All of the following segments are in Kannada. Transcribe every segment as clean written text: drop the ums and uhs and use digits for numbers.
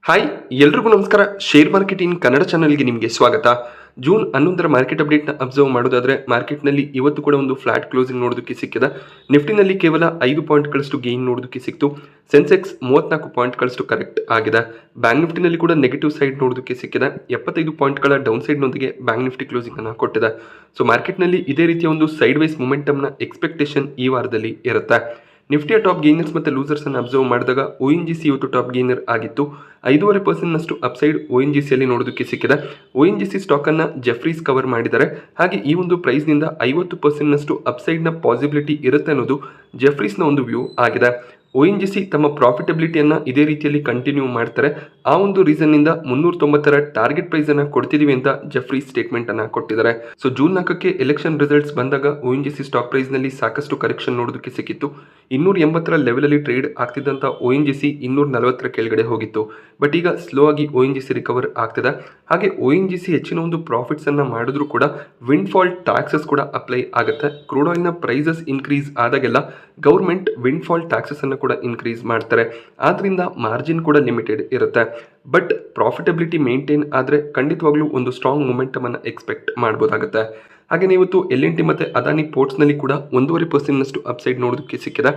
ಹಾಯ್ ಎಲ್ರಿಗೂ ನಮಸ್ಕಾರ. ಶೇರ್ ಮಾರ್ಕೆಟ್ ಇನ್ ಕನ್ನಡ ಚಾನಲ್ಗೆ ನಿಮಗೆ ಸ್ವಾಗತ. ಜೂನ್ 11ರ ಮಾರ್ಕೆಟ್ ಅಪ್ಡೇಟ್ನ ಅಬ್ಸರ್ವ್ ಮಾಡೋದಾದ್ರೆ ಮಾರ್ಕೆಟ್ನಲ್ಲಿ ಇವತ್ತು ಕೂಡ ಒಂದು ಫ್ಲಾಟ್ ಕ್ಲೋಸಿಂಗ್ ನೋಡೋದಕ್ಕೆ ಸಿಕ್ಕಿದೆ. ನಿಫ್ಟಿನಲ್ಲಿ ಕೇವಲ 5 ಪಾಯಿಂಟ್ಗಳಷ್ಟು ಗೇನ್ ನೋಡೋದಕ್ಕೆ ಸಿಕ್ತು. ಸೆನ್ಸೆಕ್ಸ್ 34 ಪಾಯಿಂಟ್ಗಳಷ್ಟು ಕರೆಕ್ಟ್ ಆಗಿದೆ. ಬ್ಯಾಂಕ್ ನಿಫ್ಟಿನಲ್ಲಿ ಕೂಡ ನೆಗೆಟಿವ್ ಸೈಡ್ ನೋಡೋದಕ್ಕೆ ಸಿಕ್ಕಿದೆ. 75 ಪಾಯಿಂಟ್ಗಳ ಡೌನ್ ಸೈಡ್ನೊಂದಿಗೆ ಬ್ಯಾಂಕ್ ನಿಫ್ಟಿ ಕ್ಲೋಸಿಂಗ್ ಅನ್ನು ಕೊಟ್ಟಿದೆ. ಸೊ ಮಾರ್ಕೆಟ್ನಲ್ಲಿ ಇದೇ ರೀತಿಯ ಒಂದು ಸೈಡ್ ವೈಸ್ ಮೊಮೆಂಟಮ್ನ ಎಕ್ಸ್ಪೆಕ್ಟೇಷನ್ ಈ ವಾರದಲ್ಲಿ ಇರುತ್ತೆ. ನಿಫ್ಟಿಯ ಟಾಪ್ ಗೇನರ್ಸ್ ಮತ್ತು ಲೂಸರ್ಸ್ ಅನ್ನು ಅಬ್ಸರ್ವ್ ಮಾಡಿದಾಗ ONGC ಇವತ್ತು ಟಾಪ್ ಗೇನರ್ ಆಗಿತ್ತು. 5.5% ಅಪ್ಸೈಡ್ ONGCಯಲ್ಲಿ ನೋಡೋದಕ್ಕೆ ಸಿಕ್ಕಿದೆ. ONGC ಸ್ಟಾಕ್ ಅನ್ನ ಜೆಫ್ರೀಸ್ ಕವರ್ ಮಾಡಿದ್ದಾರೆ. ಹಾಗೆ ಈ ಒಂದು ಪ್ರೈಸ್ ನಿಂದ 50% ಅಪ್ಸೈಡ್ ನ ಪಾಸಿಬಿಲಿಟಿ ಇರುತ್ತೆ ಅನ್ನೋದು ಜೆಫ್ರೀಸ್ನ ಒಂದು ವ್ಯೂ ಆಗಿದೆ. ONGC ತಮ್ಮ ಪ್ರಾಫಿಟಬಿಲಿಟಿಯನ್ನು ಇದೇ ರೀತಿಯಲ್ಲಿ ಕಂಟಿನ್ಯೂ ಮಾಡ್ತಾರೆ. ಆ ಒಂದು ರೀಸನ್ನಿಂದ 390ರ ಟಾರ್ಗೆಟ್ ಪ್ರೈಸ್ ಅನ್ನು ಕೊಡ್ತಿದೀವಿ ಅಂತ ಜೆಫ್ರಿ ಸ್ಟೇಟ್ಮೆಂಟ್ ಅನ್ನು ಕೊಟ್ಟಿದ್ದಾರೆ. ಸೊ ಜೂನ್ 4ಕ್ಕೆ ಎಲೆಕ್ಷನ್ ರಿಸಲ್ಟ್ಸ್ ಬಂದಾಗ ONGC ಸ್ಟಾಕ್ ಪ್ರೈಸ್ ನಲ್ಲಿ ಸಾಕಷ್ಟು ಕರೆಕ್ಷನ್ ನೋಡೋದಕ್ಕೆ ಸಿಕ್ಕಿತ್ತು. 280ರ ಲೆವೆಲ್ ಅಲ್ಲಿ ಟ್ರೇಡ್ ಆಗ್ತಿದ್ದಂತ ONGC 240ರ ಕೆಳಗಡೆ ಹೋಗಿತ್ತು. ಬಟ್ ಈಗ ಸ್ಲೋ ಆಗಿ ONGC ರಿಕವರ್ ಆಗ್ತಿದೆ. ಹಾಗೆ ONGC ಹೆಚ್ಚಿನ ಒಂದು ಪ್ರಾಫಿಟ್ಸ್ ಅನ್ನ ಮಾಡಿದ್ರು ಕೂಡ ವಿಂಡ್ ಫಾಲ್ ಟ್ಯಾಕ್ಸಸ್ ಕೂಡ ಅಪ್ಲೈ ಆಗುತ್ತೆ. ಕ್ರೂಡ್ ಆಯಿಲ್ ನ ಪ್ರೈಸಸ್ ಇನ್ಕ್ರೀಸ್ ಆದಾಗೆಲ್ಲ ಗೌರ್ಮೆಂಟ್ ವಿಂಡ್ ಫಾಲ್ ಟ್ಯಾಕ್ಸಸ್ ಅನ್ನು ಕೂಡ ಇನ್ಕ್ರೀಸ್ ಮಾಡ್ತಾರೆ. ಆದ್ರಿಂದ ಮಾರ್ಜಿನ್ ಕೂಡ ಲಿಮಿಟೆಡ್ ಇರುತ್ತೆ. ಬಟ್ ಪ್ರಾಫಿಟಬಿಲಿಟಿ ಮೇಂಟೈನ್ ಆದರೆ ಖಂಡಿತವಾಗ್ಲೂ ಒಂದು ಸ್ಟ್ರಾಂಗ್ ಮೊಮೆಂಟಮ್ ಅನ್ನು ಎಕ್ಸ್ಪೆಕ್ಟ್ ಮಾಡ್ಬೋದಾಗುತ್ತೆ. ಹಾಗೆ ಇವತ್ತು LNT ಮತ್ತು ಅದಾನಿ ಪೋರ್ಟ್ಸ್ನಲ್ಲಿ ಕೂಡ 1.5% ಅಪ್ಸೈಡ್ ನೋಡೋದಕ್ಕೆ ಸಿಕ್ಕಿದೆ.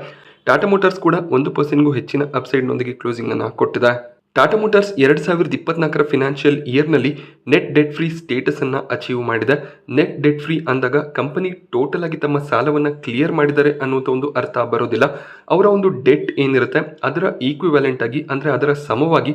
ಟಾಟಾ ಮೋಟಾರ್ಸ್ ಕೂಡ 1%ಗೂ ಹೆಚ್ಚಿನ ಅಪ್ಸೈಡ್ನೊಂದಿಗೆ ಕ್ಲೋಸಿಂಗ್ ಅನ್ನು ಕೊಟ್ಟಿದೆ. ಟಾಟಾ ಮೋಟಾರ್ಸ್ 2024ರ ಫಿನಾನ್ಷಿಯಲ್ ಇಯರ್ನಲ್ಲಿ ನೆಟ್ ಡೆಟ್ ಫ್ರೀ ಸ್ಟೇಟಸ್ ಅನ್ನು ಅಚೀವ್ ಮಾಡಿದೆ. ನೆಟ್ ಡೆಟ್ ಫ್ರೀ ಅಂದಾಗ ಕಂಪನಿ ಟೋಟಲ್ ಆಗಿ ತಮ್ಮ ಸಾಲವನ್ನು ಕ್ಲಿಯರ್ ಮಾಡಿದ್ದಾರೆ ಅನ್ನುವಂಥ ಒಂದು ಅರ್ಥ ಬರೋದಿಲ್ಲ. ಅವರ ಒಂದು ಡೆಟ್ ಏನಿರುತ್ತೆ ಅದರ ಈಕ್ವಿವ್ಯಾಲೆಂಟ್ ಆಗಿ ಅಂದರೆ ಅದರ ಸಮವಾಗಿ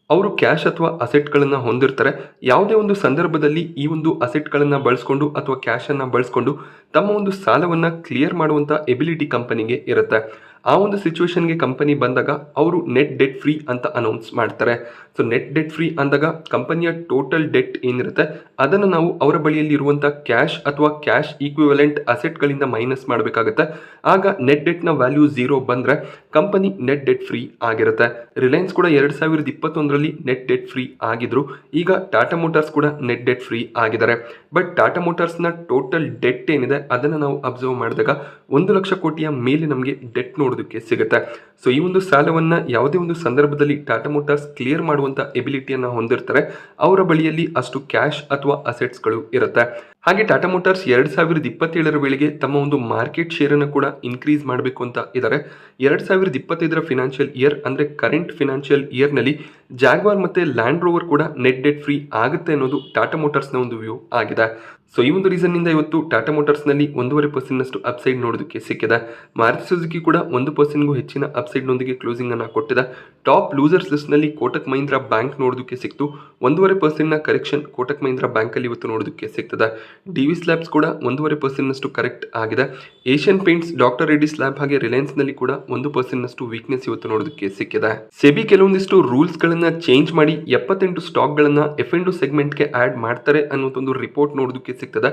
ಅವರು ಕ್ಯಾಶ್ ಅಥವಾ ಅಸೆಟ್ಗಳನ್ನು ಹೊಂದಿರ್ತಾರೆ. ಯಾವುದೇ ಒಂದು ಸಂದರ್ಭದಲ್ಲಿ ಈ ಒಂದು ಅಸೆಟ್ಗಳನ್ನು ಬಳಸ್ಕೊಂಡು ಅಥವಾ ಕ್ಯಾಶನ್ನು ಬಳಸ್ಕೊಂಡು ತಮ್ಮ ಒಂದು ಸಾಲವನ್ನು ಕ್ಲಿಯರ್ ಮಾಡುವಂಥ ಎಬಿಲಿಟಿ ಕಂಪನಿಗೆ ಇರುತ್ತೆ. ಆ ಒಂದು ಸಿಚುವೇಶನ್ಗೆ ಕಂಪನಿ ಬಂದಾಗ ಅವರು ನೆಟ್ ಡೆಟ್ ಫ್ರೀ ಅಂತ ಅನೌನ್ಸ್ ಮಾಡ್ತಾರೆ. ಸೊ ನೆಟ್ ಡೆಟ್ ಫ್ರೀ ಅಂದಾಗ ಕಂಪನಿಯ ಟೋಟಲ್ ಡೆಟ್ ಏನಿರುತ್ತೆ ಅದನ್ನು ನಾವು ಅವರ ಬಳಿಯಲ್ಲಿ ಇರುವಂಥ ಕ್ಯಾಶ್ ಅಥವಾ ಕ್ಯಾಶ್ ಈಕ್ವಿವಲೆಂಟ್ ಅಸೆಟ್ಗಳಿಂದ ಮೈನಸ್ ಮಾಡಬೇಕಾಗುತ್ತೆ. ಆಗ ನೆಟ್ ಡೆಟ್ನ ವ್ಯಾಲ್ಯೂ 0 ಬಂದರೆ ಕಂಪನಿ ನೆಟ್ ಡೆಟ್ ಫ್ರೀ ಆಗಿರುತ್ತೆ. ರಿಲಯನ್ಸ್ ಕೂಡ 2021ರಲ್ಲಿ ನೆಟ್ ಡೆಟ್ ಫ್ರೀ ಆಗಿದ್ರು. ಈಗ ಟಾಟಾ ಮೋಟಾರ್ಸ್ ಕೂಡ ನೆಟ್ ಡೆಟ್ ಫ್ರೀ ಆಗಿದ್ದಾರೆ. ಬಟ್ ಟಾಟಾ ಮೋಟಾರ್ಸ್ನ ಟೋಟಲ್ ಡೆಟ್ ಏನಿದೆ ಅದನ್ನು ನಾವು ಅಬ್ಸರ್ವ್ ಮಾಡಿದಾಗ 1 ಲಕ್ಷ ಕೋಟಿಯ ಮೇಲೆ ನಮಗೆ ಡೆಟ್ ನೋಡೋದಕ್ಕೆ ಸಿಗುತ್ತೆ. ಸೊ ಈ ಒಂದು ಸಾಲವನ್ನು ಯಾವುದೇ ಒಂದು ಸಂದರ್ಭದಲ್ಲಿ ಟಾಟಾ ಮೋಟಾರ್ಸ್ ಕ್ಲಿಯರ್ ಮಾಡುವಂಥ ಎಬಿಲಿಟಿಯನ್ನು ಹೊಂದಿರ್ತಾರೆ. ಅವರ ಬಳಿಯಲ್ಲಿ ಅಷ್ಟು ಕ್ಯಾಶ್ ಅಥವಾ ಅಸೆಟ್ಸ್ಗಳು ಇರುತ್ತೆ. ಹಾಗೆ ಟಾಟಾ ಮೋಟಾರ್ಸ್ 2027ರ ವೇಳೆಗೆ ತಮ್ಮ ಒಂದು ಮಾರ್ಕೆಟ್ ಶೇರನ್ನು ಕೂಡ ಇನ್ಕ್ರೀಸ್ ಮಾಡಬೇಕು ಅಂತ ಇದ್ದಾರೆ. 2025ರ ಫಿನಾನ್ಷಿಯಲ್ ಇಯರ್ ಅಂದರೆ ಕರೆಂಟ್ ಫಿನಾನ್ಷಿಯಲ್ ಇಯರ್ನಲ್ಲಿ ಜಾಗ್ವಾರ್ ಮತ್ತು ಲ್ಯಾಂಡ್ ರೋವರ್ ಕೂಡ ನೆಟ್ ಡೆಟ್ ಫ್ರೀ ಆಗುತ್ತೆ ಅನ್ನೋದು ಟಾಟಾ ಮೋಟಾರ್ಸ್ನ ಒಂದು ವ್ಯೂ ಆಗಿದೆ. ಸೊ ಈ ಒಂದು ರೀಸನ್ನಿಂದ ಇವತ್ತು ಟಾಟಾ ಮೋಟಾರ್ಸ್ನಲ್ಲಿ 1.5% ಅಪ್ಸೈಡ್ ನೋಡೋದಕ್ಕೆ ಸಿಕ್ಕಿದೆ. ಮಾರುತಿ ಸುಜುಕಿ ಕೂಡ 1%ಗೂ ಹೆಚ್ಚಿನ ಅಪ್ಸೈಡ್ನೊಂದಿಗೆ ಕ್ಲೋಸಿಂಗ್ ಅನ್ನು ಕೊಟ್ಟಿದೆ. ಟಾಪ್ ಲೂಸರ್ಸ್ ಲಿಸ್ಟ್ನಲ್ಲಿ ಕೋಟಕ್ ಮಹೀಂದ್ರಾ ಬ್ಯಾಂಕ್ ನೋಡೋದಕ್ಕೆ ಸಿಕ್ತು. 1.5%ನ ಕರೆಕ್ಷನ್ ಕೋಟಕ್ ಮಹೀಂದ್ರಾ ಬ್ಯಾಂಕಲ್ಲಿ ಇವತ್ತು ನೋಡೋದಕ್ಕೆ ಸಿಗ್ತದೆ. ಡಿವಿಸ್ ಲ್ಯಾಬ್ಸ್ ಕೂಡ 1.5% ಕರೆಕ್ಟ್ ಆಗಿದೆ. Asian paints, doctor Reddy's lab ಹಾಗೆ ರಿಲಯನ್ಸ್ನಲ್ಲಿ ಕೂಡ 1% ವೀಕ್ನೆಸ್ ಇವತ್ತು ನೋಡೋದಕ್ಕೆ ಸಿಕ್ಕಿದೆ. ಸೆಬಿ ಕೆಲವೊಂದಿಷ್ಟು ರೂಲ್ಸ್ಗಳನ್ನು ಚೇಂಜ್ ಮಾಡಿ 78 ಸ್ಟಾಕ್ಗಳನ್ನು F&O ಸೆಗ್ಮೆಂಟ್ಗೆ ಆ್ಯಡ್ ಮಾಡ್ತಾರೆ ಅನ್ನೋದೊಂದು ರಿಪೋರ್ಟ್ ನೋಡೋದಕ್ಕೆ ಸಿಗ್ತದೆ.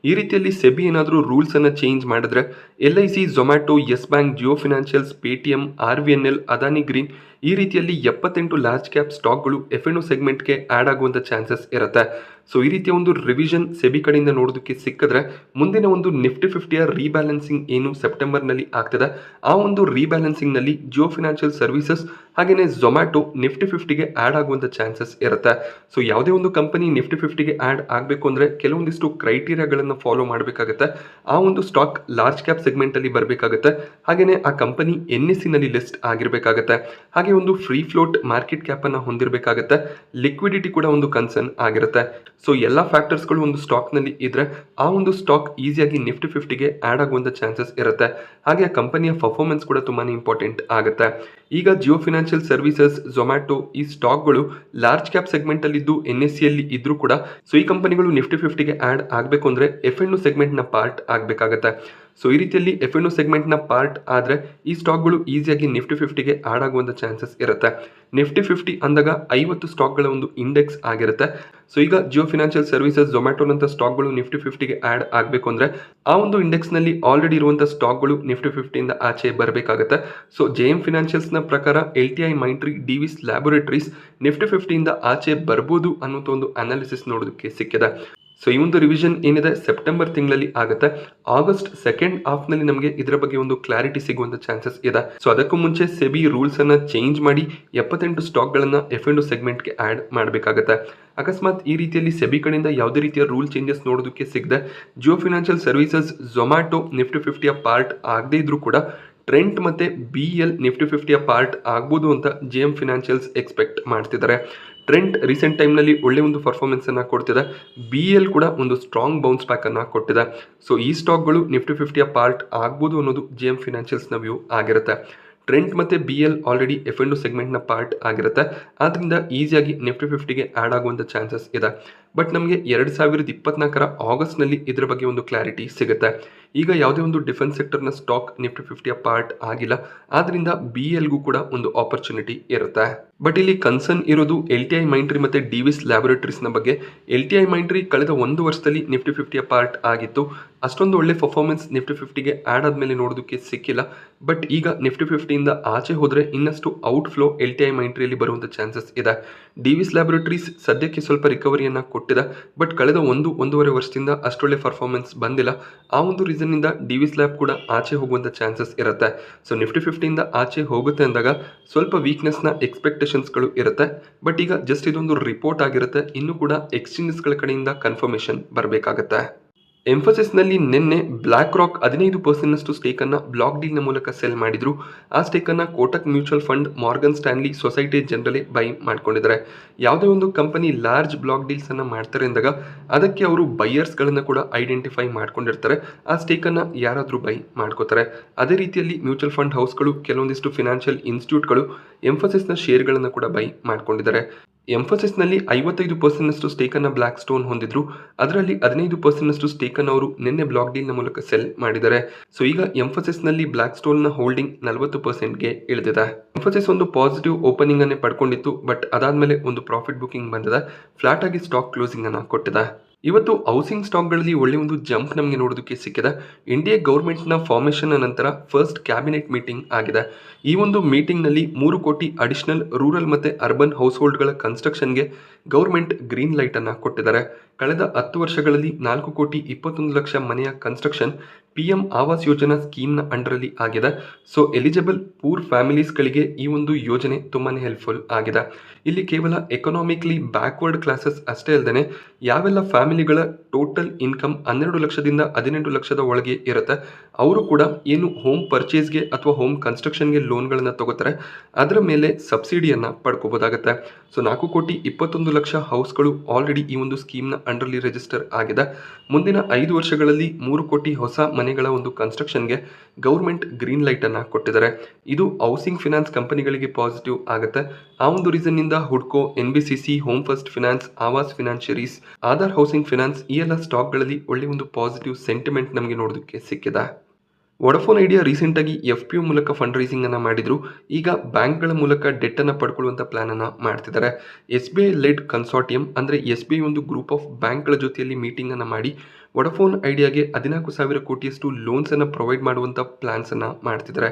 ಈ ರೀತಿಯಲ್ಲಿ ಸೆಬಿ ಏನಾದರೂ ರೂಲ್ಸ್ ಅನ್ನು ಚೇಂಜ್ ಮಾಡಿದ್ರೆ LIC, Zomato, Yes bank, Jio financials, Paytm, RVNL, Adani green ಈ ರೀತಿಯಲ್ಲಿ 78 ಲಾರ್ಜ್ ಕ್ಯಾಪ್ ಸ್ಟಾಕ್ಗಳು F&O ಸೆಗ್ಮೆಂಟ್ಗೆ ಆ್ಯಡ್ ಆಗುವಂಥ ಚಾನ್ಸಸ್ ಇರುತ್ತೆ. ಸೊ ಈ ರೀತಿಯ ಒಂದು ರಿವಿಷನ್ ಸೆಬಿ ಕಡೆಯಿಂದ ನೋಡೋದಕ್ಕೆ ಸಿಕ್ಕಿದ್ರೆ ಮುಂದಿನ ಒಂದು ನಿಫ್ಟಿ 50ಯ ರೀಬ್ಯಾಲೆನ್ಸಿಂಗ್ ಏನು ಸೆಪ್ಟೆಂಬರ್ನಲ್ಲಿ ಆಗ್ತದೆ ಆ ಒಂದು ರೀಬ್ಯಾಲೆನ್ಸಿಂಗ್ನಲ್ಲಿ ಜಿಯೋ ಫಿನಾನ್ಷಿಯಲ್ ಸರ್ವಿಸಸ್ ಹಾಗೆಯೇ ಝೊಮ್ಯಾಟೊ ನಿಫ್ಟಿ 50ಗೆ ಆ್ಯಡ್ ಆಗುವಂಥ ಚಾನ್ಸಸ್ ಇರುತ್ತೆ. ಸೊ ಯಾವುದೇ ಒಂದು ಕಂಪನಿ ನಿಫ್ಟಿ 50ಗೆ ಆ್ಯಡ್ ಆಗಬೇಕು ಅಂದರೆ ಕೆಲವೊಂದಿಷ್ಟು ಕ್ರೈಟೀರಿಯಾಗಳನ್ನು ಫಾಲೋ ಮಾಡಬೇಕಾಗುತ್ತೆ. ಆ ಒಂದು ಸ್ಟಾಕ್ ಲಾರ್ಜ್ ಕ್ಯಾಪ್ ಸೆಗ್ಮೆಂಟಲ್ಲಿ ಬರಬೇಕಾಗುತ್ತೆ. ಹಾಗೆಯೇ ಆ ಕಂಪನಿ NSEನಲ್ಲಿ ಲಿಸ್ಟ್ ಆಗಿರಬೇಕಾಗುತ್ತೆ. ಹಾಗೆ ಒಂದು ಫ್ರೀ ಫ್ಲೋಟ್ ಮಾರ್ಕೆಟ್ ಕ್ಯಾಪನ್ನು ಹೊಂದಿರಬೇಕಾಗುತ್ತೆ. ಲಿಕ್ವಿಡಿಟಿ ಕೂಡ ಒಂದು ಕನ್ಸರ್ನ್ ಆಗಿರುತ್ತೆ. ಸೊ ಎಲ್ಲ ಫ್ಯಾಕ್ಟರ್ಸ್ಗಳು ಒಂದು ಸ್ಟಾಕ್ನಲ್ಲಿ ಇದ್ರೆ ಆ ಒಂದು ಸ್ಟಾಕ್ ಈಸಿಯಾಗಿ ನಿಫ್ಟಿ 50ಗೆ ಆ್ಯಡ್ ಆಗುವಂಥ ಚಾನ್ಸಸ್ ಇರುತ್ತೆ. ಹಾಗೆ ಆ ಕಂಪನಿಯ ಪರ್ಫಾರ್ಮೆನ್ಸ್ ಕೂಡ ತುಂಬಾ ಇಂಪಾರ್ಟೆಂಟ್ ಆಗುತ್ತೆ. ಈಗ ಜಿಯೋ ಫಿನಾನ್ಷಿಯಲ್ ಸರ್ವಿಸಸ್, ಝೊಮ್ಯಾಟೊ ಈ ಸ್ಟಾಕ್ಗಳು ಲಾರ್ಜ್ ಕ್ಯಾಪ್ ಸೆಗ್ಮೆಂಟಲ್ಲಿದ್ದು NSEಯಲ್ಲಿ ಇದ್ರೂ ಕೂಡ ಸೊ ಈ ಕಂಪನಿಗಳು ನಿಫ್ಟಿ 50ಗೆ ಆ್ಯಡ್ ಆಗಬೇಕು ಅಂದರೆ F&O ಸೆಗ್ಮೆಂಟ್ನ ಪಾರ್ಟ್ ಆಗಬೇಕಾಗತ್ತೆ. ಸೊ ಈ ರೀತಿಯಲ್ಲಿ F&O ಸೆಗ್ಮೆಂಟ್ನ ಪಾರ್ಟ್ ಆದರೆ ಈ ಸ್ಟಾಕ್ಗಳು ಈಸಿಯಾಗಿ ನಿಫ್ಟಿ 50ಗೆ ಆ್ಯಡ್ ಆಗುವಂಥ ಚಾನ್ಸಸ್ ಇರುತ್ತೆ. ನಿಫ್ಟಿ 50 ಅಂದಾಗ 50 ಸ್ಟಾಕ್ಗಳ ಒಂದು ಇಂಡೆಕ್ಸ್ ಆಗಿರುತ್ತೆ. ಸೊ ಈಗ ಜಿಯೋ ಫಿನಾನ್ಷಿಯಲ್ ಸರ್ವಿಸಸ್, ಝೊಮ್ಯಾಟೊನಂಥ ಸ್ಟಾಕ್ಗಳು ನಿಫ್ಟಿ 50ಗೆ ಆ್ಯಡ್ ಆಗಬೇಕು ಅಂದರೆ ಆ ಒಂದು ಇಂಡೆಕ್ಸ್ನಲ್ಲಿ ಆಲ್ರೆಡಿ ಇರುವಂಥ ಸ್ಟಾಕ್ಗಳು ನಿಫ್ಟಿ 50ಯಿಂದ ಆಚೆ ಬರಬೇಕಾಗುತ್ತೆ. ಸೊ JM ಫಿನಾನ್ಷಿಯಲ್ಸ್ನ ಪ್ರಕಾರ LTI, Mindtree, Divi's laboratories Nifty 50ಯಿಂದ ಆಚೆ ಬರ್ಬೋದು ಅನ್ನೋಂಥ ಒಂದು ಅನಾಲಿಸಿಸ್ ನೋಡೋದಕ್ಕೆ ಸಿಕ್ಕಿದೆ. ಸೊ ಈ ಒಂದು ರಿವಿಷನ್ ಏನಿದೆ ಸೆಪ್ಟೆಂಬರ್ ತಿಂಗಳಲ್ಲಿ ಆಗುತ್ತೆ. ಆಗಸ್ಟ್ ಸೆಕೆಂಡ್ ಹಾಫ್ನಲ್ಲಿ ನಮಗೆ ಇದರ ಬಗ್ಗೆ ಒಂದು ಕ್ಲಾರಿಟಿ ಸಿಗುವಂತ ಚಾನ್ಸಸ್ ಇದೆ. ಸೊ ಅದಕ್ಕೂ ಮುಂಚೆ ಸೆಬಿ ರೂಲ್ಸ್ ಅನ್ನ ಚೇಂಜ್ ಮಾಡಿ 78 ಸ್ಟಾಕ್ಗಳನ್ನ F&O ಸೆಗ್ಮೆಂಟ್ಗೆ ಆಡ್ ಮಾಡಬೇಕಾಗುತ್ತೆ. ಅಕಸ್ಮಾತ್ ಈ ರೀತಿಯಲ್ಲಿ ಸೆಬಿ ಕಡೆಯಿಂದ ಯಾವುದೇ ರೀತಿಯ ರೂಲ್ ಚೇಂಜಸ್ ನೋಡೋದಕ್ಕೆ ಸಿಗದೆ ಜಿಯೋ ಫಿನಾನ್ಷಿಯಲ್ ಸರ್ವಿಸಸ್, ಝೊಮ್ಯಾಟೊ ನಿಫ್ಟಿ 50ಯ ಪಾರ್ಟ್ ಆಗದೇ ಇದ್ರೂ ಕೂಡ ಟ್ರೆಂಟ್ ಮತ್ತೆ BL ನಿಫ್ಟಿ 50ಯ ಪಾರ್ಟ್ ಆಗ್ಬೋದು ಅಂತ JM ಫಿನಾನ್ಷಿಯಲ್ಸ್ ಎಕ್ಸ್ಪೆಕ್ಟ್ ಮಾಡ್ತಿದ್ದಾರೆ. ಟ್ರೆಂಟ್ ರೀಸೆಂಟ್ ಟೈಮ್ನಲ್ಲಿ ಒಳ್ಳೆ ಒಂದು ಪರ್ಫಾರ್ಮೆನ್ಸ್ ಅನ್ನ ಕೊಡ್ತಿದೆ. BL ಕೂಡ ಒಂದು ಸ್ಟ್ರಾಂಗ್ ಬೌನ್ಸ್ ಬ್ಯಾಕ್ ಅನ್ನ ಕೊಟ್ಟಿದೆ. ಸೊ ಈ ಸ್ಟಾಕ್ಗಳು ನಿಫ್ಟಿ 50ಯ ಪಾರ್ಟ್ ಆಗ್ಬೋದು ಅನ್ನೋದು JM ಫಿನಾನ್ಷಿಯಲ್ಸ್ನ ವ್ಯೂ ಆಗಿರುತ್ತೆ. ಟ್ರೆಂಟ್ ಮತ್ತು BL ಆಲ್ರೆಡಿ F&O ಸೆಗ್ಮೆಂಟ್ನ ಪಾರ್ಟ್ ಆಗಿರುತ್ತೆ. ಆದ್ದರಿಂದ ಈಸಿಯಾಗಿ ನಿಫ್ಟಿ 50ಗೆ ಆ್ಯಡ್ ಆಗುವಂಥ ಚಾನ್ಸಸ್ ಇದೆ. ಬಟ್ ನಮಗೆ 2024 ಆಗಸ್ಟ್ನಲ್ಲಿ ಇದರ ಬಗ್ಗೆ ಒಂದು ಕ್ಲಾರಿಟಿ ಸಿಗುತ್ತೆ. ಈಗ ಯಾವುದೇ ಒಂದು ಡಿಫೆನ್ಸ್ ಸೆಕ್ಟರ್ನ ಸ್ಟಾಕ್ ನಿಫ್ಟಿ 50ಯ ಪಾರ್ಟ್ ಆಗಿಲ್ಲ, ಆದ್ದರಿಂದ BLಗೂ ಕೂಡ ಒಂದು ಆಪರ್ಚುನಿಟಿ ಇರುತ್ತೆ. ಬಟ್ ಇಲ್ಲಿ ಕನ್ಸರ್ನ್ ಇರೋದು LTI ಮೈಂಟ್ರಿ ಮತ್ತು ಡಿವಿಸ್ ಲ್ಯಾಬೊರೇಟರೀಸ್ನ ಬಗ್ಗೆ. LTI ಮೈಂಟ್ರಿ ಕಳೆದ 1 ವರ್ಷದಲ್ಲಿ ನಿಫ್ಟಿ 50ಯ ಪಾರ್ಟ್ ಆಗಿತ್ತು. ಅಷ್ಟೊಂದು ಒಳ್ಳೆ ಪರ್ಫಾರ್ಮೆನ್ಸ್ ನಿಫ್ಟಿ 50ಗೆ ಆ್ಯಡ್ ಆದಮೇಲೆ ನೋಡೋದಕ್ಕೆ ಸಿಕ್ಕಿಲ್ಲ. ಬಟ್ ಈಗ ನಿಫ್ಟಿ 50ಯಿಂದ ಆಚೆ ಹೋದರೆ ಇನ್ನಷ್ಟು ಔಟ್ಫ್ಲೋ LTI ಮೈಂಟ್ರಿಯಲ್ಲಿ ಬರುವಂಥ ಚಾನ್ಸಸ್ ಇದೆ. ಡಿವಿಸ್ ಲ್ಯಾಬೊರೇಟರೀಸ್ ಸದ್ಯಕ್ಕೆ ಸ್ವಲ್ಪ ರಿಕವರಿಯನ್ನು ಕೊಟ್ಟಿದೆ. ಬಟ್ ಕಳೆದ 1-1.5 ವರ್ಷದಿಂದ ಅಷ್ಟೊಳ್ಳೆ ಪರ್ಫಾರ್ಮೆನ್ಸ್ ಬಂದಿಲ್ಲ. ಆ ಒಂದು ರೀಸನ್ನಿಂದ ಡಿವಿಸ್ ಲ್ಯಾಬ್ ಕೂಡ ಆಚೆ ಹೋಗುವಂಥ ಚಾನ್ಸಸ್ ಇರುತ್ತೆ. ಸೊ ನಿಫ್ಟಿ 50ಯಿಂದ ಆಚೆ ಹೋಗುತ್ತೆ ಅಂದಾಗ ಸ್ವಲ್ಪ ವೀಕ್ನೆಸ್ನ ಎಕ್ಸ್ಪೆಕ್ಟೇಷನ್ಸ್ಗಳು ಇರುತ್ತೆ. ಬಟ್ ಈಗ ಜಸ್ಟ್ ಇದೊಂದು ರಿಪೋರ್ಟ್ ಆಗಿರುತ್ತೆ. ಇನ್ನೂ ಕೂಡ ಎಕ್ಸ್ಚೇಂಜಸ್ಗಳ ಕಡೆಯಿಂದ ಕನ್ಫರ್ಮೇಷನ್ ಬರಬೇಕಾಗತ್ತೆ. ಎಂಫಸಿಸ್ನಲ್ಲಿ ನಿನ್ನೆ ಬ್ಲ್ಯಾಕ್ ರಾಕ್ 15% ಸ್ಟೇಕನ್ನು ಬ್ಲಾಕ್ ಡೀಲ್ನ ಮೂಲಕ ಸೆಲ್ ಮಾಡಿದ್ರು. ಆ ಸ್ಟೇಕನ್ನು Kotak mutual fund, Morgan Stanley, Societe Generale buy ಮಾಡ್ಕೊಂಡಿದ್ದಾರೆ. ಯಾವುದೇ ಒಂದು ಕಂಪನಿ ಲಾರ್ಜ್ ಬ್ಲಾಕ್ ಡೀಲ್ಸ್ ಅನ್ನು ಮಾಡ್ತಾರೆ ಅಂದಾಗ ಅದಕ್ಕೆ ಅವರು ಬೈಯರ್ಸ್ಗಳನ್ನು ಕೂಡ ಐಡೆಂಟಿಫೈ ಮಾಡ್ಕೊಂಡಿರ್ತಾರೆ. ಆ ಸ್ಟೇಕನ್ನು ಯಾರಾದರೂ ಬೈ ಮಾಡ್ಕೋತಾರೆ. ಅದೇ ರೀತಿಯಲ್ಲಿ ಮ್ಯೂಚುವಲ್ ಫಂಡ್ ಹೌಸ್ಗಳು, ಕೆಲವೊಂದಿಷ್ಟು ಫಿನಾನ್ಷಿಯಲ್ ಇನ್ಸ್ಟಿಟ್ಯೂಟ್ಗಳು ಎಂಫಸಿಸ್ನ ಶೇರ್ಗಳನ್ನು ಕೂಡ ಬೈ ಮಾಡ್ಕೊಂಡಿದ್ದಾರೆ. ಎಂಫಸಿಸ್ನಲ್ಲಿ 55% ಸ್ಟೇಕನ್ನು ಬ್ಲ್ಯಾಕ್ ಸ್ಟೋನ್ ಹೊಂದಿದ್ರು. ಅದರಲ್ಲಿ 15% ಸ್ಟೇಕನ್ನು ಅವರು ನಿನ್ನೆ ಬ್ಲಾಕ್ ಡೀಲ್ನ ಮೂಲಕ ಸೆಲ್ ಮಾಡಿದ್ದಾರೆ. ಸೊ ಈಗ ಎಂಫಸಿಸ್ನಲ್ಲಿ ಬ್ಲ್ಯಾಕ್ ಸ್ಟೋನ್ನ ಹೋಲ್ಡಿಂಗ್ 40%ಗೆ ಇಳಿದಿದೆ. ಎಂಫಸಿಸ್ ಒಂದು ಪಾಸಿಟಿವ್ ಓಪನಿಂಗ್ ಅನ್ನೇ ಪಡ್ಕೊಂಡಿತ್ತು. ಬಟ್ ಅದಾದ್ಮೇಲೆ ಒಂದು ಪ್ರಾಫಿಟ್ ಬುಕಿಂಗ್ ಬಂದಿದೆ. ಫ್ಲಾಟ್ ಆಗಿ ಸ್ಟಾಕ್ ಕ್ಲೋಸಿಂಗ್ ಅನ್ನು ಕೊಟ್ಟಿದೆ. ಇವತ್ತು ಹೌಸಿಂಗ್ ಸ್ಟಾಕ್ಗಳಲ್ಲಿ ಒಳ್ಳೆ ಒಂದು ಜಂಪ್ ನಮಗೆ ನೋಡೋದಕ್ಕೆ ಸಿಕ್ಕಿದೆ. ಇಂಡಿಯಾ ಗೌರ್ಮೆಂಟ್ನ ಫಾರ್ಮೇಷನ್ ನಂತರ ಫಸ್ಟ್ ಕ್ಯಾಬಿನೆಟ್ ಮೀಟಿಂಗ್ ಆಗಿದೆ. ಈ ಒಂದು ಮೀಟಿಂಗ್ನಲ್ಲಿ 3 ಕೋಟಿ ಅಡಿಷನಲ್ ರೂರಲ್ ಮತ್ತು ಅರ್ಬನ್ ಹೌಸ್ ಹೋಲ್ಡ್ಗಳ ಕನ್ಸ್ಟ್ರಕ್ಷನ್ಗೆ ಗೌರ್ಮೆಂಟ್ ಗ್ರೀನ್ ಲೈಟನ್ನು ಕೊಟ್ಟಿದ್ದಾರೆ. ಕಳೆದ 10 ವರ್ಷಗಳಲ್ಲಿ 4 ಕೋಟಿ 21 ಲಕ್ಷ ಮನೆಯ ಕನ್ಸ್ಟ್ರಕ್ಷನ್ PM ಆವಾಸ್ ಯೋಜನಾ ಸ್ಕೀಮ್ನ ಅಂಡರಲ್ಲಿ ಆಗಿದೆ. ಸೊ ಎಲಿಜಿಬಲ್ ಪೂರ್ ಫ್ಯಾಮಿಲೀಸ್ಗಳಿಗೆ ಈ ಒಂದು ಯೋಜನೆ ತುಂಬಾ ಹೆಲ್ಪ್ಫುಲ್ ಆಗಿದೆ. ಇಲ್ಲಿ ಕೇವಲ ಎಕನಾಮಿಕ್ಲಿ ಬ್ಯಾಕ್ವರ್ಡ್ ಕ್ಲಾಸಸ್ ಅಷ್ಟೇ ಅಲ್ಲದೆ ಯಾವೆಲ್ಲ ಫ್ಯಾಮಿಲಿಗಳ ಟೋಟಲ್ ಇನ್ಕಮ್ 12 ಲಕ್ಷದಿಂದ 18 ಲಕ್ಷದ ಒಳಗೆ ಇರುತ್ತೆ, ಅವರು ಕೂಡ ಏನು ಹೋಮ್ ಪರ್ಚೇಸ್ಗೆ ಅಥವಾ ಹೋಮ್ ಕನ್ಸ್ಟ್ರಕ್ಷನ್ಗೆ ಲೋನ್ಗಳನ್ನು ತಗೋತಾರೆ ಅದರ ಮೇಲೆ ಸಬ್ಸಿಡಿಯನ್ನು ಪಡ್ಕೋಬೋದಾಗುತ್ತೆ. ಸೊ 4 ಕೋಟಿ 21 ಲಕ್ಷ ಹೌಸ್ಗಳು ಆಲ್ರೆಡಿ ಈ ಒಂದು ಸ್ಕೀಮ್ನ ಅಂಡರ್ಲಿ ರಿಜಿಸ್ಟರ್ ಆಗಿದೆ. ಮುಂದಿನ 5 ವರ್ಷಗಳಲ್ಲಿ 3 ಕೋಟಿ ಹೊಸ ಮನೆಗಳ ಒಂದು ಕನ್ಸ್ಟ್ರಕ್ಷನ್ಗೆ ಗೌರ್ಮೆಂಟ್ ಗ್ರೀನ್ ಲೈಟನ್ನು ಕೊಟ್ಟಿದ್ದಾರೆ. ಇದು ಹೌಸಿಂಗ್ ಫಿನಾನ್ಸ್ ಕಂಪನಿಗಳಿಗೆ ಪಾಸಿಟಿವ್ ಆಗುತ್ತೆ. ಆ ಒಂದು ರೀಸನ್ನಿಂದ ಹುಡ್ಕೋ, NBCC, home first finance, Aavas financiers, Aadhar housing finance ಈ ಎಲ್ಲ ಸ್ಟಾಕ್ಗಳಲ್ಲಿ ಒಳ್ಳೆ ಒಂದು ಪಾಸಿಟಿವ್ ಸೆಂಟಿಮೆಂಟ್ ನಮಗೆ ನೋಡೋದಕ್ಕೆ ಸಿಕ್ಕಿದೆ. ವೊಡಾಫೋನ್ ಐಡಿಯಾ ರೀಸೆಂಟಾಗಿ FPO ಮೂಲಕ ಫಂಡ್ ರೈಸಿಂಗ್ ಅನ್ನು ಮಾಡಿದ್ರು. ಈಗ ಬ್ಯಾಂಕ್ಗಳ ಮೂಲಕ ಡೆಟ್ ಅನ್ನು ಪಡ್ಕೊಳ್ಳುವಂಥ ಪ್ಲಾನ್ ಅನ್ನು ಮಾಡ್ತಿದ್ದಾರೆ. SBI ಲೆಡ್ ಕನ್ಸಾರ್ಟಿಯಂ ಅಂದರೆ SBI ಒಂದು ಗ್ರೂಪ್ ಆಫ್ ಬ್ಯಾಂಕ್ಗಳ ಜೊತೆಯಲ್ಲಿ ಮೀಟಿಂಗ್ ಅನ್ನು ಮಾಡಿ ವೊಡಾಫೋನ್ ಐಡಿಯಾಗೆ 14,000 ಕೋಟಿಯಷ್ಟು ಲೋನ್ಸ್ ಅನ್ನು ಪ್ರೊವೈಡ್ ಮಾಡುವಂಥ ಪ್ಲಾನ್ಸ್ ಅನ್ನು ಮಾಡ್ತಿದ್ದಾರೆ.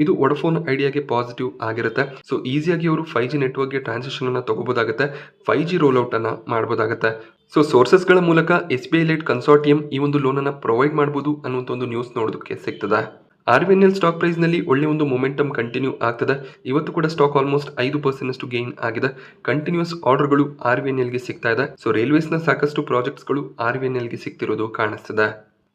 ಇದು ವೊಡಾಫೋನ್ ಐಡಿಯಾಗೆ ಪಾಸಿಟಿವ್ ಆಗಿರುತ್ತೆ. ಸೊ ಈಸಿಯಾಗಿ ಅವರು 5G ನೆಟ್ವರ್ಕ್ಗೆ ಟ್ರಾನ್ಸಿಷನ್ ಅನ್ನು ತಗೋಬೋದಾಗುತ್ತೆ, 5G ರೋಲ್ಔಟ್ ಅನ್ನು ಮಾಡ್ಬೋದಾಗುತ್ತೆ. ಸೊ ಸೋರ್ಸಸ್ಗಳ ಮೂಲಕ SBI ಲೆಡ್ ಕನ್ಸಾರ್ಟಿಯಂ ಈ ಒಂದು ಲೋನನ್ನು ಪ್ರೊವೈಡ್ ಮಾಡ್ಬೋದು ಅನ್ನುವಂಥ ಒಂದು ನ್ಯೂಸ್ ನೋಡೋದಕ್ಕೆ ಸಿಗ್ತದೆ. RVNL ಸ್ಟಾಕ್ ಪ್ರೈಸ್ನಲ್ಲಿ ಒಳ್ಳೆ ಒಂದು ಮೊಮೆಂಟಮ್ ಕಂಟಿನ್ಯೂ ಆಗ್ತದೆ. ಇವತ್ತು ಕೂಡ ಸ್ಟಾಕ್ ಆಲ್ಮೋಸ್ಟ್ 5% ಗೇನ್ ಆಗಿದೆ. ಕಂಟಿನ್ಯೂಸ್ ಆರ್ಡರ್ಗಳು RVNLಗೆ ಸಿಗ್ತಾ ಇದೆ. ಸೊ ರೈಲ್ವೇಸ್ನ ಸಾಕಷ್ಟು ಪ್ರಾಜೆಕ್ಟ್ಸ್ಗಳು RVNLಗೆ ಸಿಗ್ತಿರೋದು ಕಾಣಿಸ್ತದೆ.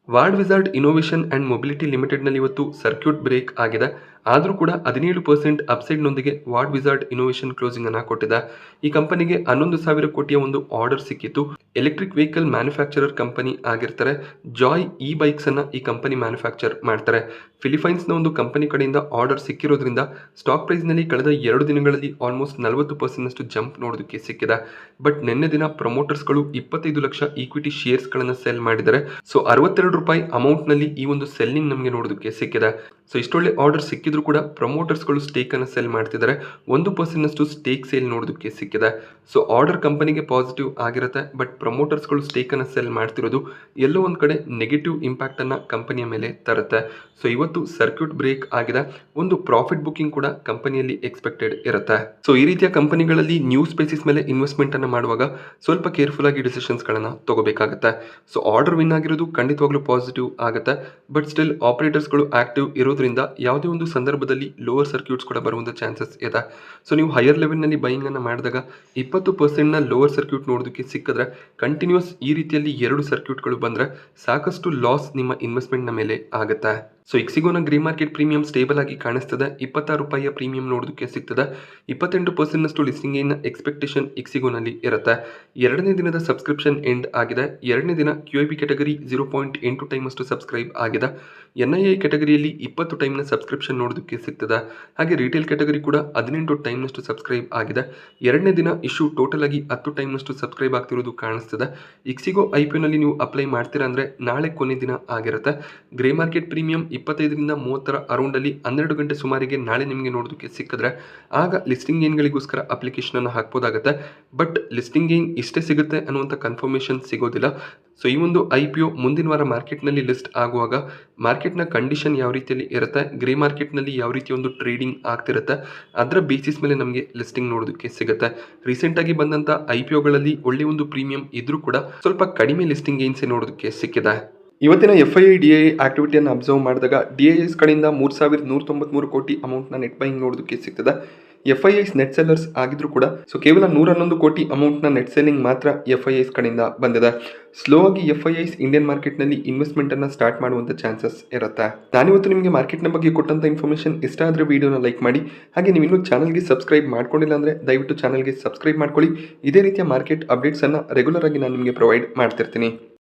Ward Wizard innovation and mobility ಲಿಮಿಟೆಡ್ನಲ್ಲಿ ಇವತ್ತು ಸರ್ಕ್ಯೂಟ್ ಬ್ರೇಕ್ ಆಗಿದೆ. ಆದರೂ ಕೂಡ 17% ಅಪ್ಸೈಡ್ನೊಂದಿಗೆ ವಾರ್ಡ್ ವಿಜಾರ್ಡ್ ಇನ್ನೋವೇಷನ್ ಕ್ಲೋಸಿಂಗ್ ಅನ್ನು ಕೊಟ್ಟಿದೆ. ಈ ಕಂಪನಿಗೆ 11,000 ಕೋಟಿಯ ಒಂದು ಆರ್ಡರ್ ಸಿಕ್ಕಿತ್ತು. ಎಲೆಕ್ಟ್ರಿಕ್ ವೆಹಿಕಲ್ ಮ್ಯಾನುಫ್ಯಾಕ್ಚರರ್ ಕಂಪನಿ ಆಗಿರ್ತಾರೆ. ಜಾಯ್ ಇ ಬೈಕ್ಸ್ ಅನ್ನು ಈ ಕಂಪನಿ ಮ್ಯಾನುಫ್ಯಾಕ್ಚರ್ ಮಾಡ್ತಾರೆ. ಫಿಲಿಪೈನ್ಸ್ನ ಒಂದು ಕಂಪನಿ ಕಡೆಯಿಂದ ಆರ್ಡರ್ ಸಿಕ್ಕಿರೋದ್ರಿಂದ ಸ್ಟಾಕ್ ಪ್ರೈಸ್ನಲ್ಲಿ ಕಳೆದ 2 ದಿನಗಳಲ್ಲಿ ಆಲ್ಮೋಸ್ಟ್ 40% ಜಂಪ್ ನೋಡೋದಕ್ಕೆ ಸಿಕ್ಕಿದೆ. ಬಟ್ ನಿನ್ನೆ ದಿನ ಪ್ರಮೋಟರ್ಸ್ಗಳು 25 ಲಕ್ಷ ಈಕ್ವಿಟಿ ಶೇರ್ಸ್ಗಳನ್ನು ಸೆಲ್ ಮಾಡಿದ್ದಾರೆ. ಸೊ 62 ರೂಪಾಯಿ ಅಮೌಂಟ್ನಲ್ಲಿ ಈ ಒಂದು ಸೆಲ್ಲಿಂಗ್ ನಮಗೆ ನೋಡೋದಕ್ಕೆ ಸಿಕ್ಕಿದೆ. ಸೊ ಇಷ್ಟೊಳ್ಳೆ ಆರ್ಡರ್ ಸಿಕ್ಕಿದ್ರು ಕೂಡ ಪ್ರಮೋಟರ್ಸ್ಗಳು ಸ್ಟೇಕನ್ನು ಸೆಲ್ ಮಾಡ್ತಿದ್ದಾರೆ. 1% ಸ್ಟೇಕ್ ಸೇಲ್ ನೋಡೋದಕ್ಕೆ ಸಿಕ್ಕಿದೆ. ಸೊ ಆರ್ಡರ್ ಕಂಪನಿಗೆ ಪಾಸಿಟಿವ್ ಆಗಿರುತ್ತೆ, ಬಟ್ ಪ್ರಮೋಟರ್ಸ್ಗಳು ಸ್ಟೇಕನ್ನು ಸೆಲ್ ಮಾಡ್ತಿರೋದು ಎಲ್ಲೋ ಒಂದು ಕಡೆ ನೆಗೆಟಿವ್ ಇಂಪ್ಯಾಕ್ಟನ್ನು ಕಂಪನಿಯ ಮೇಲೆ ತರುತ್ತೆ. ಸೊ ಇವತ್ತು ಸರ್ಕ್ಯೂಟ್ ಬ್ರೇಕ್ ಆಗಿದೆ. ಒಂದು ಪ್ರಾಫಿಟ್ ಬುಕಿಂಗ್ ಕೂಡ ಕಂಪನಿಯಲ್ಲಿ ಎಕ್ಸ್ಪೆಕ್ಟೆಡ್ ಇರುತ್ತೆ. ಸೊ ಈ ರೀತಿಯ ಕಂಪನಿಗಳಲ್ಲಿ ನ್ಯೂಸ್ ಬೇಸಿಸ್ ಮೇಲೆ ಇನ್ವೆಸ್ಟ್ಮೆಂಟನ್ನು ಮಾಡುವಾಗ ಸ್ವಲ್ಪ ಕೇರ್ಫುಲ್ ಆಗಿ ಡಿಸಿಷನ್ಸ್ಗಳನ್ನು ತಗೋಬೇಕಾಗುತ್ತೆ. ಸೊ ಆರ್ಡರ್ ವಿನ್ ಆಗಿರೋದು ಖಂಡಿತವಾಗ್ಲೂ ಪಾಸಿಟಿವ್ ಆಗುತ್ತೆ, ಬಟ್ ಸ್ಟಿಲ್ ಆಪರೇಟರ್ಸ್ಗಳು ಆಕ್ಟಿವ್ ಇರೋದ್ರಿಂದ ಯಾವುದೇ ಒಂದು ಸಂದರ್ಭದಲ್ಲಿ ಲೋವರ್ ಸರ್ಕ್ಯೂಟ್ಸ್ ಕೂಡ ಬರುವಂಥ ಚಾನ್ಸಸ್ ಇದೆ. ಸೊ ನೀವು ಹೈಯರ್ ಲೆವೆಲ್ನಲ್ಲಿ ಬೈಯಿಂಗನ್ನು ಮಾಡಿದಾಗ 20% ಲೋವರ್ ಸರ್ಕ್ಯೂಟ್ ನೋಡೋದಕ್ಕೆ ಸಿಕ್ಕಿದ್ರೆ ಕಂಟಿನ್ಯೂಸ್ ಈ ರೀತಿಯಲ್ಲಿ 2 ಸರ್ಕ್ಯೂಟ್ಗಳು ಬಂದರೆ ಸಾಕಷ್ಟು ಲಾಸ್ ನಿಮ್ಮ ಇನ್ವೆಸ್ಟ್ಮೆಂಟ್ನ ಮೇಲೆ ಆಗುತ್ತೆ. ಸೊ ಇಕ್ಸಿಗೋನ ಗ್ರೇ ಮಾರ್ಕೆಟ್ ಪ್ರೀಮಿಯಂ ಸ್ಟೇಬಲ್ ಆಗಿ ಕಾಣಿಸ್ತದೆ. 26 ರೂಪಾಯಿಯ ಪ್ರೀಮಿಯಂ ನೋಡೋದಕ್ಕೆ ಸಿಗ್ತದೆ. 28% ಲಿಸ್ಟಿಂಗ್ ಏನ್ ಎಕ್ಸ್ಪೆಕ್ಟೇಷನ್ ಇಕ್ಸಿಗೋನಲ್ಲಿ ಇರುತ್ತೆ. 2ನೇ ದಿನದ ಸಬ್ಸ್ಕ್ರಿಪ್ಷನ್ ಎಂಡ್ ಆಗಿದೆ. 2ನೇ ದಿನ QIP ಕ್ಯಾಟಗರಿ 0.8 ಟೈಮ್ ಅಷ್ಟು ಸಬ್ಸ್ಕ್ರೈಬ್ ಆಗಿದೆ. NII ಕ್ಯಾಟಗರಿಯಲ್ಲಿ 20 ಟೈಮ್ನ ಸಬ್ಸ್ಕ್ರಿಪ್ಷನ್ ನೋಡೋದಕ್ಕೆ ಸಿಗ್ತದೆ. ಹಾಗೆ ರಿಟೇಲ್ ಕ್ಯಾಟಗರಿ ಕೂಡ 18 ಟೈಮ್ನಷ್ಟು ಸಬ್ಸ್ಕ್ರೈಬ್ ಆಗಿದೆ. 2ನೇ ದಿನ ಇಶ್ಯೂ ಟೋಟಲ್ ಆಗಿ 10 ಟೈಮ್ನಷ್ಟು ಸಬ್ಸ್ಕ್ರೈಬ್ ಆಗ್ತಿರೋದು ಕಾಣಿಸ್ತದೆ. ಇಕ್ಸಿಗೋ IPOನಲ್ಲಿ ನೀವು ಅಪ್ಲೈ ಮಾಡ್ತೀರಾ ಅಂದರೆ ನಾಳೆ ಕೊನೆ ದಿನ ಆಗಿರುತ್ತೆ. ಗ್ರೇ ಮಾರ್ಕೆಟ್ ಪ್ರೀಮಿಯಂ 25ರಿಂದ 30 ಅರೌಂಡಲ್ಲಿ 12 ಗಂಟೆ ಸುಮಾರಿಗೆ ನಾಳೆ ನಿಮಗೆ ನೋಡೋದಕ್ಕೆ ಸಿಕ್ಕಿದ್ರೆ ಆಗ ಲಿಸ್ಟಿಂಗ್ ಗೇನ್ಗಳಿಗೋಸ್ಕರ ಅಪ್ಲಿಕೇಶನನ್ನು ಹಾಕ್ಬೋದಾಗುತ್ತೆ. ಬಟ್ ಲಿಸ್ಟಿಂಗ್ ಗೇನ್ ಇಷ್ಟೇ ಸಿಗುತ್ತೆ ಅನ್ನುವಂಥ ಕನ್ಫರ್ಮೇಷನ್ ಸಿಗೋದಿಲ್ಲ. ಸೊ ಈ ಒಂದು IPO ಮುಂದಿನ ವಾರ ಮಾರ್ಕೆಟ್ನಲ್ಲಿ ಲಿಸ್ಟ್ ಆಗುವಾಗ ಮಾರ್ಕೆಟ್ನ ಕಂಡೀಷನ್ ಯಾವ ರೀತಿಯಲ್ಲಿ ಇರುತ್ತೆ, ಗ್ರೇ ಮಾರ್ಕೆಟ್ನಲ್ಲಿ ಯಾವ ರೀತಿ ಒಂದು ಟ್ರೇಡಿಂಗ್ ಆಗ್ತಿರುತ್ತೆ, ಅದರ ಬೇಸಿಸ್ ಮೇಲೆ ನಮಗೆ ಲಿಸ್ಟಿಂಗ್ ನೋಡೋದಕ್ಕೆ ಸಿಗುತ್ತೆ. ರೀಸೆಂಟಾಗಿ ಬಂದಂಥ IPOಗಳಲ್ಲಿ ಒಳ್ಳೆಯ ಒಂದು ಪ್ರೀಮಿಯಂ ಇದ್ರೂ ಕೂಡ ಸ್ವಲ್ಪ ಕಡಿಮೆ ಲಿಸ್ಟಿಂಗ್ ಗೇನ್ಸೇ ನೋಡೋದಕ್ಕೆ ಸಿಕ್ಕಿದೆ. ಇವತ್ತಿನ FII DII ಆಕ್ಟಿವಿಟಿಯನ್ನು ಅಬ್ಸರ್ವ್ ಮಾಡಿದಾಗ DIIs ಕಡೆಯಿಂದ 3,193 ಕೋಟಿ ಅಮೌಂಟ್ನ ನೆಟ್ ಬೈಯಿಂಗ್ ನೋಡೋದಕ್ಕೆ ಸಿಗ್ತದೆ. FIIs ನೆಟ್ ಸೆಲ್ಲರ್ಸ್ ಆಗಿದ್ರು ಕೂಡ ಸೊ ಕೇವಲ 111 ಕೋಟಿ ಅಮೌಂಟ್ನ ನೆಟ್ ಸೆಲ್ಲಿಂಗ್ ಮಾತ್ರ FIIs ಕಡೆಯಿಂದ ಬಂದಿದೆ. ಸ್ಲೋ ಆಗಿ FIIs ಇಂಡಿಯನ್ ಮಾರ್ಕೆಟ್ನಲ್ಲಿ ಇನ್ವೆಸ್ಟ್ಮೆಂಟನ್ನು ಸ್ಟಾರ್ಟ್ ಮಾಡುವಂಥ ಚಾನ್ಸಸ್ ಇರುತ್ತೆ. ನಾನಿವತ್ತು ನಿಮಗೆ ಮಾರ್ಕೆಟ್ನ ಬಗ್ಗೆ ಕೊಟ್ಟಂಥ ಇನ್ಫಾರ್ಮೇಷನ್ ಇಷ್ಟ ಆದರೆ ವಿಡಿಯೋನ ಲೈಕ್ ಮಾಡಿ. ಹಾಗೆ ನೀವು ಇನ್ನೂ ಚಾನಲ್ಗೆ ಸಬ್ಸ್ಕ್ರೈಬ್ ಮಾಡ್ಕೊಂಡಿಲ್ಲ ಅಂದರೆ ದಯವಿಟ್ಟು ಚಾನಲ್ಗೆ ಸಬ್ಸ್ಕ್ರೈಬ್ ಮಾಡ್ಕೊಳ್ಳಿ. ಇದೇ ರೀತಿಯ ಮಾರ್ಕೆಟ್ ಅಪ್ಡೇಟ್ಸನ್ನು ರೆಗ್ಯುಲರ್ ಆಗಿ ನಾನು ನಿಮಗೆ ಪ್ರೊವೈಡ್ ಮಾಡ್ತಿರ್ತೀನಿ.